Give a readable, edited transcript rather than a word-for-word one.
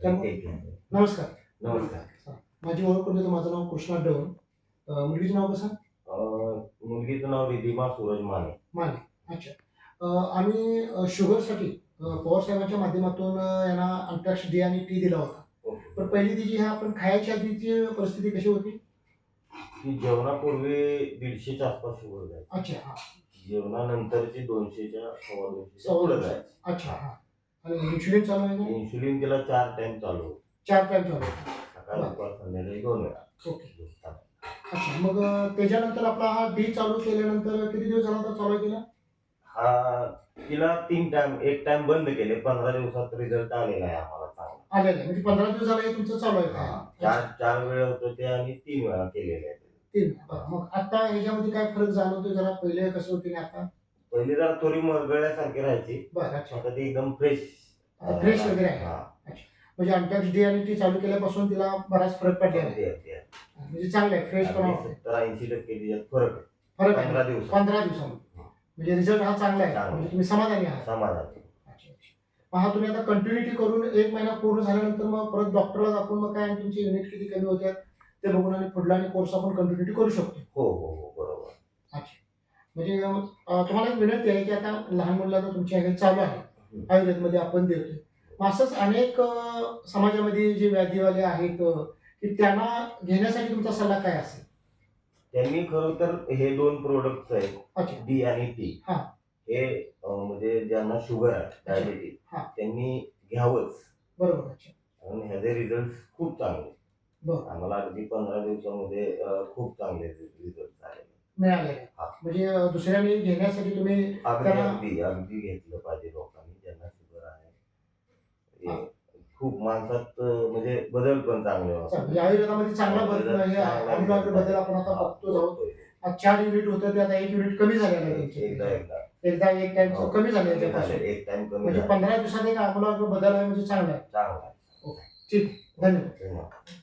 नमस्कार. नमस्कार. माझी ओळख करून देतो. माझं नाव कृष्णा डवण. मुलगीचं नाव कसं? मुलगीचं नाव रिधिमा सूरज माने. माने. अच्छा. आम्ही शुगरसाठी पवार साहेबांच्या माध्यमातून यांना अँट्रॅक्स डी आणि टी दिला होता. ओके. पण पहिली तिची ह्या आपण खायच्या आधीची परिस्थिती कशी होती? ती जेवणापूर्वी 150च्या आसपास शुगर जायची. अच्छा. हां. जेवणानंतरची 200च्या सव्वा 200च्या सव्वा पुढे 200. जायची. अच्छा. हां. आणि इन्शुलिन चालू आहे का? इन्शुलिन तिला 4 टाइम चालू होतं. 4 टाईम चालू आहे. सकाळ दुपार संध्याकाळी 2 वेळा. ओके. अच्छा. मग त्याच्यानंतर आपला हा डी चालू केल्यानंतर किती दिवस झाला होता चालू केला? हा तिला 3 टाइम, 1 टाइम बंद केले. 15 दिवसात रिझल्ट आलेला आहे आम्हाला चांगला. आलेलं आहे. म्हणजे 15 दिवस झाले हे तुमचं चालू आहे हां. का? 4 वेळा होतं ते आणि 3 वेळा केलेले आहेत. 3. बरं. मग आता ह्याच्यामध्ये काय फरक जाणवतोय जरा पहिले कसं होती आणि आता? पहिली जरा थोडी मरगळल्यासारखी राहायची. बरं. अच्छा. आता ती एकदम फ्रेश फ्रेश वगैरे आहे. हां. अच्छा. म्हणजे अँट्रॅक्स डी आणि टी चालू केल्यापासून तिला बराच फरक पडलेला आहे. अगदी. म्हणजे चांगलं आहे. फ्रेश पण वाटतंय. 70-80% त्याच्यात फरक आहे. फरक आहे. 15 दिवसात. 15 दिवसामध्ये. म्हणजे रिझल्ट हा चांगला आहे. चांगला. म्हणजे तुम्ही समाधानी आहात. समाधान. अच्छा. मग हा तुम्ही आता कंटिन्युटी करून 1 महिना पूर्ण झाल्यानंतर मग परत डॉक्टरला दाखवून मग काय तुमची युनिट किती कमी होत्यात ते बघून आणि पुढला आणि कोर्स आपण कंटिन्युटी करू शकतो. हो. बरोबर. अच्छा. म्हणजे तुम्हाला एक विनंती आहे की आता लहान मुलांना तुमच्या हे चालू आहे आयुर्वेदमध्ये आपण देतोय. मग असंच अनेक समाजामध्ये जे व्याधीवाले आहेत की त्यांना घेण्यासाठी तुमचा सल्ला काय असेल? त्यांनी खरं तर हे 2 प्रोडक्ट्स आहेत, अच्छा. डी आणि टी. हां. हे म्हणजे ज्यांना शुगर आहे, डायबिटीज, हां. त्यांनी घ्यावंच. बरोबर. अच्छा. कारण ह्याचे रिझल्ट खूप चांगले. बरं. आम्हाला अगदी 15 दिवसामध्ये खूप चांगले रिझल्ट आले. मिळालेलं आहे. हां. म्हणजे दुसऱ्यांनी घेण्यासाठी तुम्ही त्यांना अगदी घेतलं पाहिजे लोकांनी ज्यांना शुगर आहे. हां. हे खूप माणसात म्हणजे बदल पण चांगले होतात. म्हणजे आयुर्वेदामध्ये चांगला बदल हे आमूलाग्र बदल आपण आता बघतो आहोत. 4 युनिट होतं ते आता 1 युनिट कमी झालेलं आहे त्यांचे. एकदा 1 टाइम कमी झाले याच्यापासून. 1 टाइम कमी म्हणजे झाला. 15 दिवसात एक आमूलाग्र बदल आहे म्हणजे चांगला आहे. चांगला आहे. ओके. ठीक. धन्यवाद. धन्यवाद.